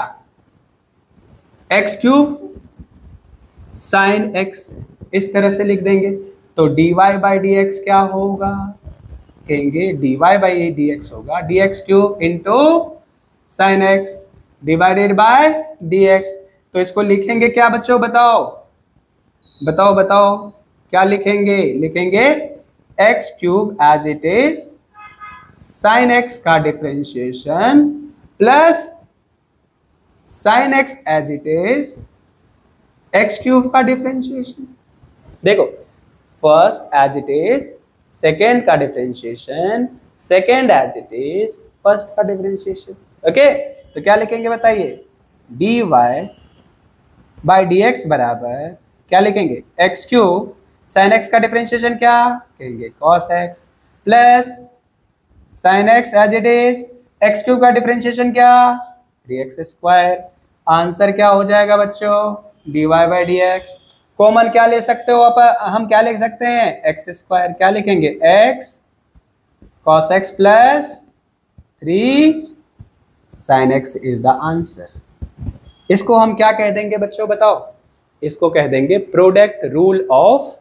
x क्यूब साइन x, इस तरह से लिख देंगे, तो dy बाई dx क्या होगा, कहेंगे dy बाई dx होगा dx cube into sine x divided by dx। तो इसको लिखेंगे क्या बच्चों, बताओ बताओ बताओ, क्या लिखेंगे, लिखेंगे x cube as it is sine x का differentiation plus sine x as it is x cube का डिफरेंशिएशन। देखो first as it is second का differentiation, second as it is first का डिफरेंशिएशन। ओके, तो क्या लिखेंगे बताइए, dy बाई dx बराबर क्या लिखेंगे, x क्यूब साइन x का डिफरेंशिएशन क्या कहेंगे, cos x plus sine x as it is x cube का डिफरेंशिएशन क्या 3x स्क्वायर। आंसर क्या हो जाएगा बच्चों, dy बाई dx। कॉमन क्या ले सकते हो हम क्या लिख सकते हैं, x स्क्वायर, क्या लिखेंगे x cos x plus 3 sine x is the answer. इसको हम क्या कह देंगे बच्चों बताओ, इसको कह देंगे प्रोडक्ट रूल ऑफ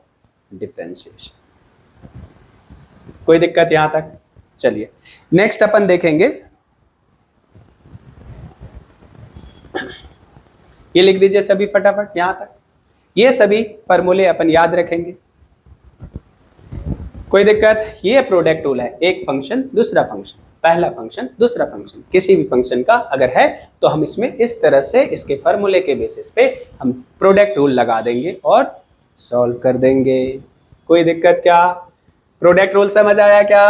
डिफरेंशिएशन। कोई दिक्कत यहां तक। चलिए नेक्स्ट अपन देखेंगे, ये लिख दीजिए सभी फटाफट यहां तक। ये सभी फॉर्मूले अपन याद रखेंगे, कोई दिक्कत? ये प्रोडक्ट रूल है, एक फंक्शन दूसरा फंक्शन, पहला फंक्शन दूसरा फंक्शन, किसी भी फंक्शन का अगर है तो हम इसमें इस तरह से इसके फॉर्मूले के बेसिस पे हम प्रोडक्ट रूल लगा देंगे और सॉल्व कर देंगे। कोई दिक्कत क्या? प्रोडक्ट रूल समझ आया क्या?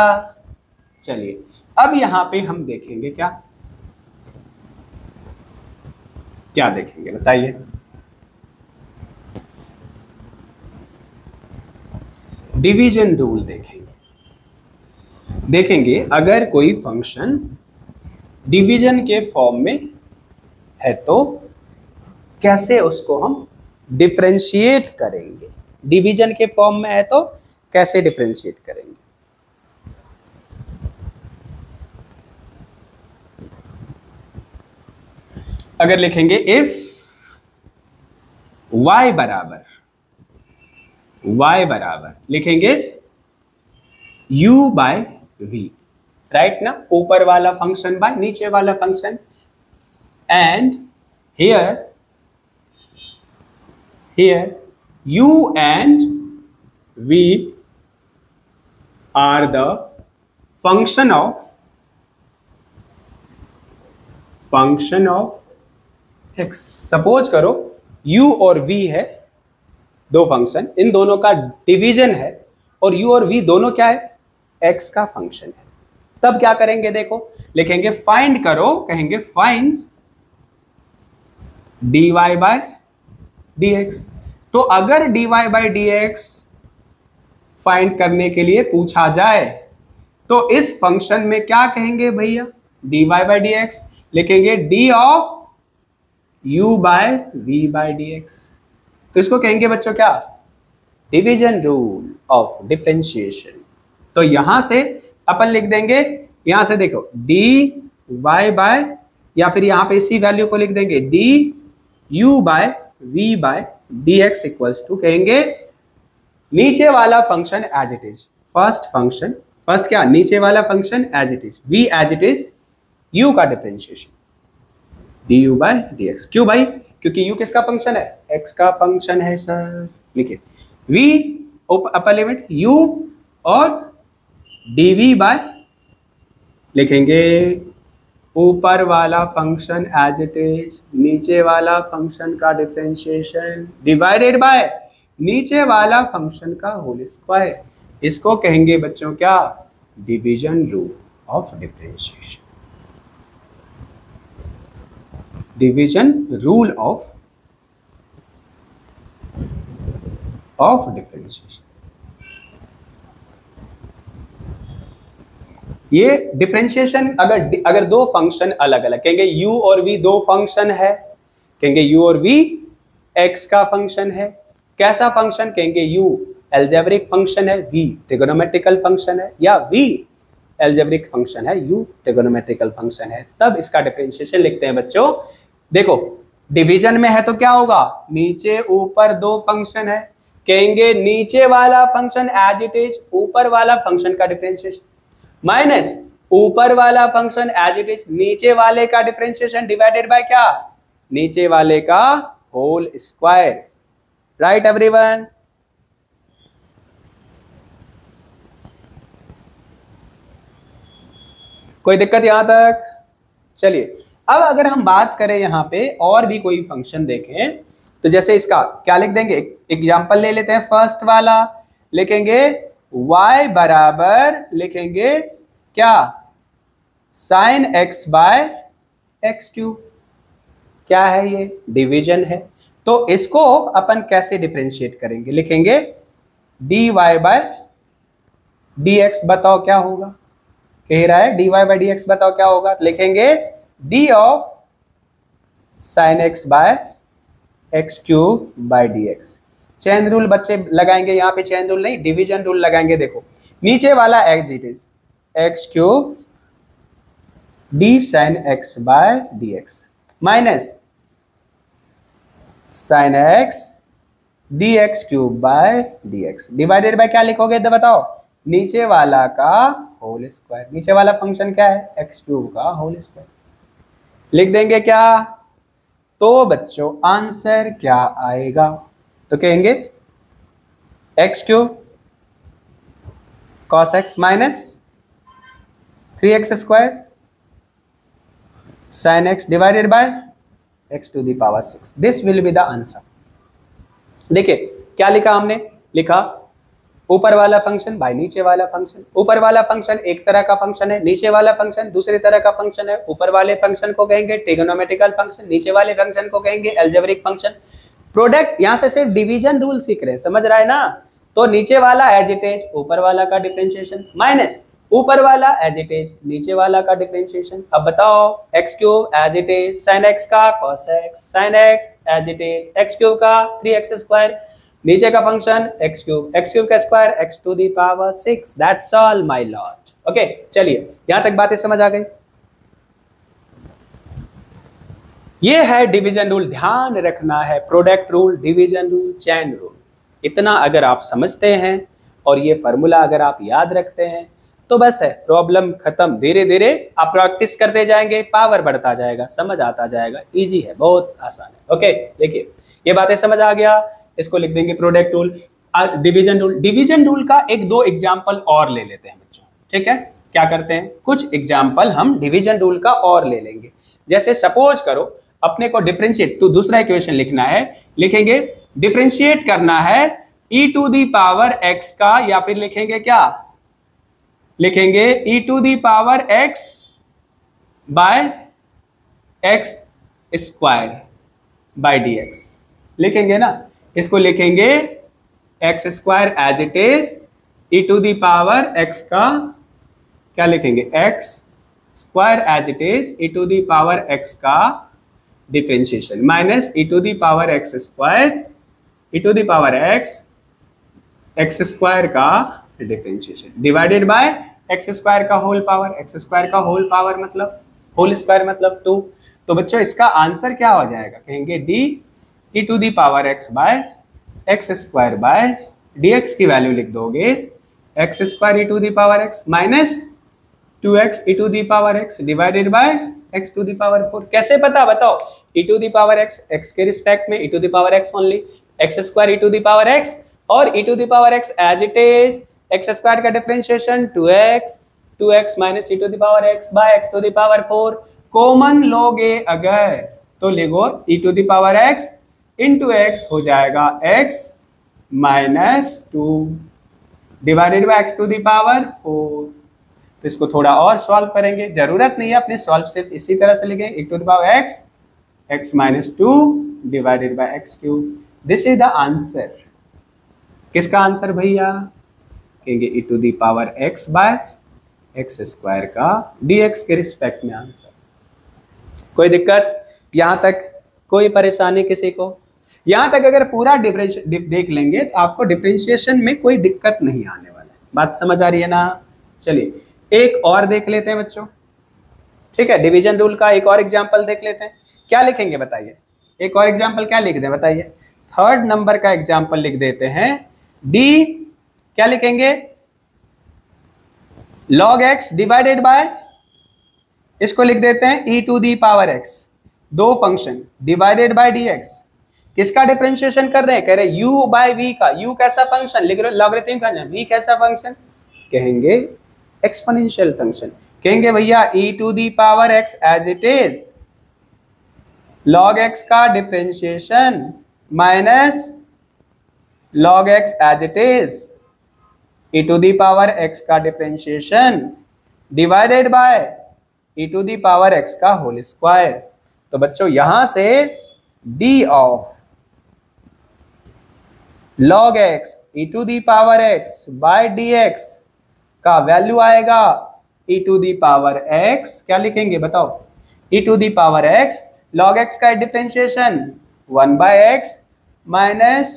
चलिए अब यहां पे हम देखेंगे क्या क्या देखेंगे बताइए। डिवीजन रूल देखेंगे अगर कोई फंक्शन डिवीजन के फॉर्म में है तो कैसे उसको हम डिफरेंशिएट करेंगे। डिवीजन के फॉर्म में है तो कैसे डिफरेंशिएट करेंगे। अगर लिखेंगे इफ y बराबर लिखेंगे u बाय v, राइट ना, ऊपर वाला फंक्शन बाय नीचे वाला function, and here u and v are the function of x। Suppose करो u और v है दो फंक्शन, इन दोनों का डिवीजन है और u और v दोनों क्या है? x का फंक्शन है। तब क्या करेंगे देखो, लिखेंगे फाइंड करो, कहेंगे फाइंड dy बाय dx। तो अगर dy बाय dx फाइंड करने के लिए पूछा जाए तो इस फंक्शन में क्या कहेंगे भैया? dy बाय dx लिखेंगे d of u by v by dx। तो इसको कहेंगे बच्चों क्या? Division rule of differentiation. तो यहां से अपन लिख देंगे, यहां से देखो dy बाय, या फिर यहां पे इसी वैल्यू को लिख देंगे du by v by dx equals to, कहेंगे नीचे वाला function as it is, first क्या? नीचे वाला function as it is, v as it is, u का डिफरेंशिएशन du बाय dx। क्यों भाई? क्योंकि u किसका फंक्शन है? x का फंक्शन है सर। लिखिए v अपर लिमिट u और dv बाय, लिखेंगे ऊपर वाला फंक्शन एज इट इज, नीचे वाला फंक्शन का डिफरेंशिएशन डिवाइडेड बाय नीचे वाला फंक्शन का होल स्क्वायर। इसको कहेंगे बच्चों क्या? Division rule of differentiation. Division rule of differentiation. ये डिफरेंशिएशन अगर दो फंक्शन अलग अलग, कहेंगे u और v दो फंक्शन है, कहेंगे u और v x का फंक्शन है। कैसा फंक्शन? कहेंगे u एल्जेब्रिक फंक्शन है, v ट्रिगोनोमेट्रिकल फंक्शन है, या v एल्जेब्रिक फंक्शन है, u ट्रिगोनोमेट्रिकल फंक्शन है। तब इसका डिफरेंशिएशन लिखते हैं बच्चों। देखो डिवीजन में है तो क्या होगा? नीचे ऊपर दो फंक्शन है, कहेंगे नीचे वाला फंक्शन एज इट इज, ऊपर वाला फंक्शन का डिफरेंशिएशन, माइनस ऊपर वाला फंक्शन एज इट इज, नीचे वाले का डिफरेंशिएशन डिवाइडेड बाय क्या? नीचे वाले का होल स्क्वायर। Right everyone? कोई दिक्कत यहां तक? चलिए अब अगर हम बात करें यहां पे और भी कोई फंक्शन देखें तो जैसे इसका क्या लिख देंगे, एग्जांपल ले लेते हैं। फर्स्ट वाला लिखेंगे y बराबर, लिखेंगे क्या? Sine x by x cube. क्या है ये? डिवीजन है। तो इसको अपन कैसे डिफरेंशिएट करेंगे? लिखेंगे dy बाय dx। बताओ क्या होगा? कह रहा है dy बाय dx, बताओ क्या होगा? लिखेंगे d of sine x by x cube by dx। Chain rule बच्चे लगाएंगे, यहाँ पे चेन रूल नहीं, डिवीजन रूल लगाएंगे। देखो नीचे वाला as it is x cube d sine x by dx minus sine x d x cube by dx divided by क्या लिखोगे? तो बताओ, नीचे वाला का होल स्क्वायर। नीचे वाला फंक्शन क्या है? एक्स क्यूब का होल स्क्वायर। लिख देंगे क्या? तो बच्चों आंसर क्या आएगा? तो कहेंगे x cube cos x minus 3x square sin x divided by x to the power 6। This will be the answer. देखिए क्या लिखा हमने, लिखा ऊपर वाला फंक्शन बाय नीचे वाला फंक्शन। ऊपर वाला फंक्शन एक तरह का फंक्शन है, नीचे वाला फंक्शन दूसरी तरह का फंक्शन है। ऊपर वाले फंक्शन को कहेंगे ट्रिगोनोमेट्रिकल फंक्शन, नीचे वाले फंक्शन को कहेंगे अलजेब्रिक फंक्शन। प्रोडक्ट यहां से सिर्फ डिवीजन रूल सीख रहे हैं, समझ रहा है ना? तो नीचे वाला एज इट इज ऊपर वाला का डिफरेंशिएशन माइनस ऊपर वाला एज इट इज नीचे वाला का डिफरेंशिएशन। अब बताओ x cube as it is sin x का cos x sin x as it is x cube का 3x स्क्वायर, नीचे का फंक्शन x क्यूब का square x to the power 6। That's all my lord. Okay चलिए यहां तक बातें समझ आ गई। ये है डिवीजन रूल, ध्यान रखना है product rule, division rule, chain rule. इतना अगर आप समझते हैं और ये फॉर्मूला अगर आप याद रखते हैं तो बस है, प्रॉब्लम खत्म। धीरे धीरे आप प्रैक्टिस करते जाएंगे, पावर बढ़ता जाएगा, समझ आता जाएगा, इजी है, बहुत आसान है। ओके देखिए ये बातें समझ आ गया, इसको लिख देंगे product rule, division rule. Division rule का एक दो एग्जाम्पल और ले लेते हैं बच्चों, ठीक है? क्या करते हैं, कुछ एग्जाम्पल हम डिवीजन रूल का और ले लेंगे। जैसे सपोज करो अपने को डिफरेंशिएट, तो दूसरा इक्वेशन लिखना है, लिखेंगे डिफरेंशिएट करना है e to the power x का, या फिर लिखेंगे क्या, लिखेंगे e to the power x by x square by dx, लिखेंगे ना? इसको लिखेंगे x square as it is e to the power x का क्या लिखेंगे, x square as it is e to the power x का differentiation minus e to the power x square e to the power x square का differentiation divided by x square का whole power. x square का whole power मतलब whole square मतलब 2। तो बच्चों इसका answer क्या हो जाएगा, कहेंगे d e to the power x by x square by dx की वैल्यू लिख दोगे x square e to the power x minus 2x e to the power x divided by x to the power 4। कैसे पता बताओ, e to the power x के respect में e to the power x only, x square e to the power x और e to the power x as it is x square का differentiation 2x minus e to the power x by x to the power 4। Common लोगे अगर तो लिखो e to the power x into x हो जाएगा x minus 2 divided by x to the power 4। तो इसको थोड़ा और सॉल्व करेंगे, जरूरत नहीं है अपने सॉल्व सिर्फ इसी तरह से लिखें e to the power x minus 2 divided by x cube. This is the answer. किसका आंसर भैया, कहेंगे e to the power x by x square का dx के रिस्पेक्ट में आंसर। कोई दिक्कत यहां तक, कोई परेशानी किसी को? यहां तक अगर पूरा देख लेंगे तो आपको डिफरेंशिएशन में कोई दिक्कत नहीं आने वाला है। बात समझ आ रही है ना? चलिए एक और देख लेते हैं बच्चों, ठीक है? डिवीजन रूल का एक और एग्जांपल देख लेते हैं। क्या लिखेंगे बताइए, एक और एग्जांपल क्या लिख दें बताइए? थर्ड नंबर का एग्जांपल लिख देते हैं d, क्या लिखेंगे, log x डिवाइडेड बाय, इसको लिख देते हैं e to the power x, दो फंक्शन डिवाइडेड बाय dx। किसका डिफरेंशिएशन कर रहे हैं, कह रहे u बाय v का। u कैसा फंक्शन लिख रहे हो, लॉगरिथम का, v कैसा फंक्शन, कहेंगे एक्सपोनेंशियल फंक्शन। कहेंगे भैया e to the power x as it is log x का differentiation minus log x as it is e to the power x का differentiation divided by e to the power x का whole square. तो बच्चों यहां से d of log x e to the power x by dx का value आएगा e to the power x, क्या लिखेंगे बताओ, e to the power x log x का differentiation 1 by x minus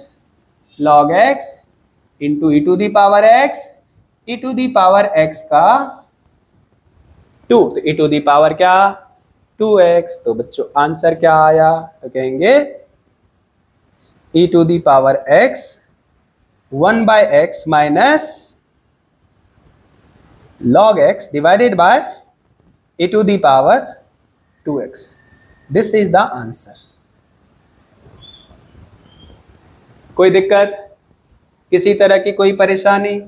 log x into e to the power x, e to the power x का 2, तो e to the power क्या 2x। तो बच्चों answer क्या आया, तो कहेंगे e to the power x 1 by x minus log x divided by e to the power 2x. This is the answer. कोई दिक्कत, किसी तरह की कोई परेशानी?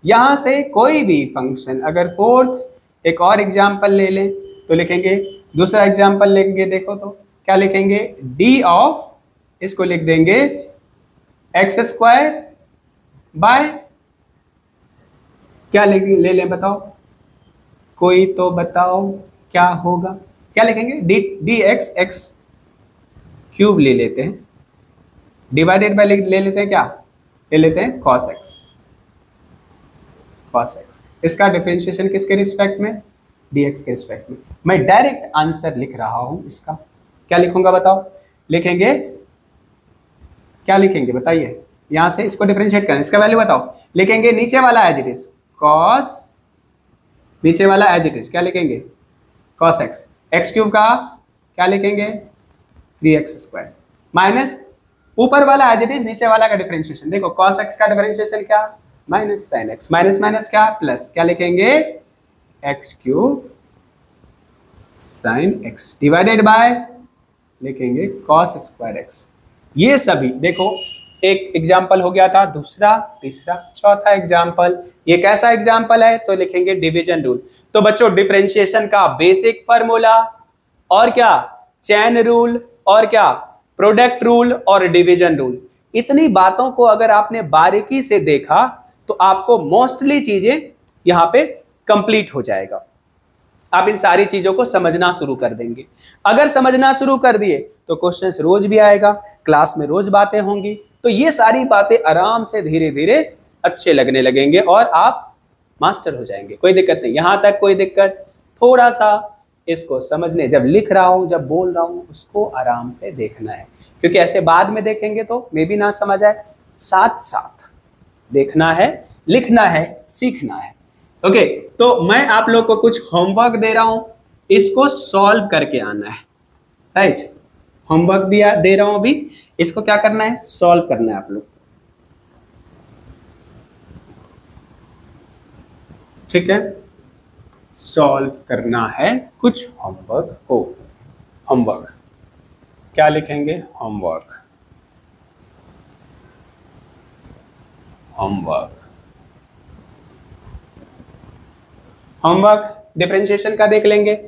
यहां से कोई भी फंक्शन, अगर फोर्थ एक और एग्जाम्पल ले लें तो लिखेंगे, दूसरा एग्जाम्पल लेंगे, देखो तो क्या लिखेंगे, डी ऑफ, इसको लिख देंगे एक्स स्क्वायर बाय, क्या ले लें बताओ, कोई तो बताओ क्या होगा, क्या लिखेंगे, डी एक्स एक्स क्यूब ले लेते हैं, डिवाइडेड बाय ले लेते हैं, क्या ले लेते हैं, cos x, cos x। इसका डिफरेंशिएशन किसके रिस्पेक्ट में, dx के रिस्पेक्ट में। मैं डायरेक्ट आंसर लिख रहा हूं इसका, क्या लिखूंगा बताओ, लिखेंगे, क्या लिखेंगे बताइए, यहां से इसको डिफरेंशिएट करें, इसका वैल्यू बताओ, लिखेंगे नीचे वाला एज इट इज cos, नीचे वाला एज इट इज क्या लिखेंगे, cos x, x क्यूब का क्या लिखेंगे 3x स्क्वायर, माइनस ऊपर वाला एज इट इज नीचे वाला का डिफरेंशिएशन, देखो cos x का डिफरेंशिएशन क्या, minus sin x, minus minus क्या प्लस, क्या लिखेंगे x cube sin x divided bye लिखेंगे cos स्क्वायर x। ये सभी देखो, एक एग्जाम्पल हो गया था, दूसरा, तीसरा, चौथा एग्जाम्पल, ये कैसा एग्जाम्पल है, तो लिखेंगे डिवीजन रूल। तो बच्चों डिफरेंशिएशन का बेसिक फार्मूला और क्या, चेन रूल और क्या, प्रोडक्ट रूल और डिवीजन रूल, इतनी बातों को अगर आपने बारीकी से देखा तो आपको मोस्टली चीजें यहां पे कंप्लीट हो जाएगा, आप इन सारी चीजों को समझना शुरू कर देंगे। अगर समझना शुरू कर दिए तो क्वेश्चंस रोज भी आएगा, क्लास में रोज बातें होंगी, तो ये सारी बातें आराम से धीरे धीरे अच्छे लगने लगेंगे और आप मास्टर हो जाएंगे, कोई दिक्कत नहीं, यहां तक कोई दिक्कत, थोड़ा सा इसको समझने, जब लिख रहा हूं जब बोल रहा हूं उसको आराम से देखना है, क्योंकि ऐसे बाद में देखेंगे तो मे भी ना समझ आए, साथ साथ देखना है, लिखना है, सीखना है। ओके, तो मैं आप लोग को कुछ होमवर्क दे रहा हूं, इसको सॉल्व करके आना है, राइट, होमवर्क दिया दे रहा हूं अभी, इसको क्या करना है, सॉल्व करना है आप लोग, ठीक है, सॉल्व करना है कुछ होमवर्क को, होमवर्क क्या लिखेंगे, होमवर्क, होमवर्क, होमवर्क डिफरेंशिएशन का देख लेंगे,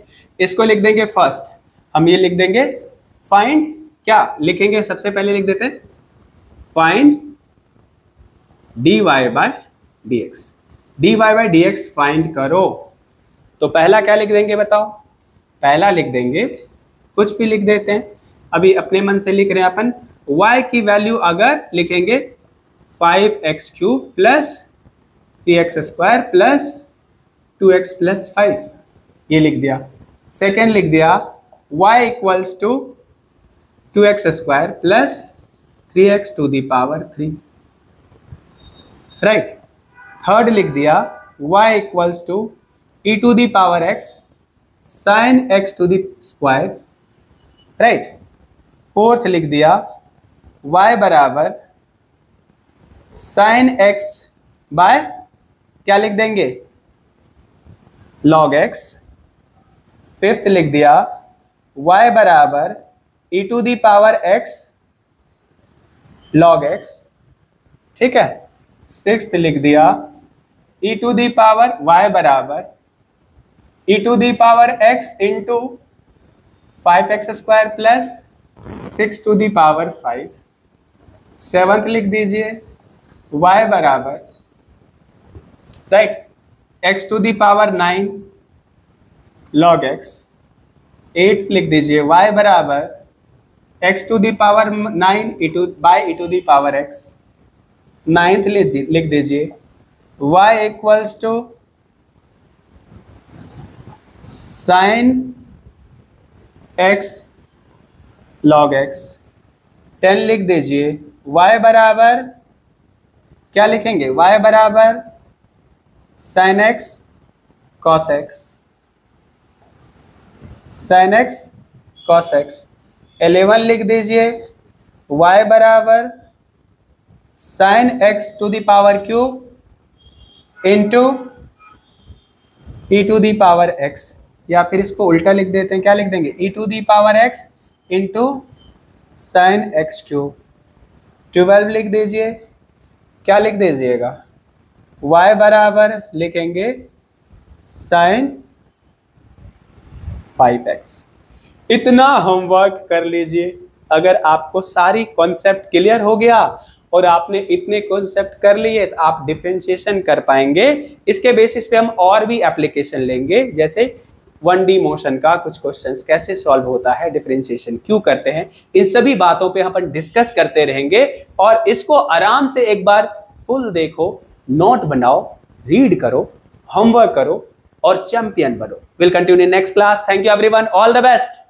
इसको लिख देंगे फर्स्ट, हम ये लिख देंगे फाइंड, क्या लिखेंगे सबसे पहले लिख देते हैं find dy by dx, dy by dx find करो, तो पहला क्या लिख देंगे बताओ, पहला लिख देंगे, कुछ भी लिख देते हैं, अभी अपने मन से लिख रहे हैं अपन, y की वैल्यू अगर लिखेंगे 5x cube plus 3x square plus 2x plus 5, ये लिख दिया। सेकेंड लिख दिया y इक्वल्स टू 2x स्क्वायर plus 3x to the power 3, right. Third लिख दिया y equals to e to the power x sine x to the square, right. Fourth लिख दिया y बराबर साइन x बाय क्या लिख देंगे log x। फिफ्थ लिख दिया y बराबर e to the power x log x, ठीक है। सिक्स्थ लिख दिया e to the power y बराबर e to the power x into 5x square plus 6 to the power 5। Seventh लिख दीजिए y बराबर, right, x to the power 9 log x। Eighth लिख दीजिए y बराबर x to the power 9 by e to the power x। Ninth लिख दीजिए y equals to sign x log x। 10 लिख दीजिए y बराबर क्या लिखेंगे, y बराबर sine x cos x, sine x cos x। 11 लिख दीजिए y बराबर sine x to the power cube into e to the power x, या फिर इसको उल्टा लिख देते हैं, क्या लिख देंगे e to the power x into sine x cube 12 लिख दीजिए, क्या लिख दीजिएगा, y बराबर लिखेंगे sin 5x। इतना होमवर्क कर लीजिए। अगर आपको सारी कॉन्सेप्ट क्लियर हो गया और आपने इतने कॉन्सेप्ट कर लिए तो आप डिफरेंशिएशन कर पाएंगे। इसके बेसिस पे हम और भी एप्लीकेशन लेंगे, जैसे 1D मोशन का कुछ क्वेश्चंस कैसे सॉल्व होता है, डिफरेंशिएशन क्यों करते हैं, इन सभी बातों पे अपन डिस्कस करते रहेंगे। और इसको आराम से एक बार फुल देखो, नोट बनाओ, रीड करो, होमवर्क करो और चैंपियन बनो। Will continue next class. Thank you everyone, all the best.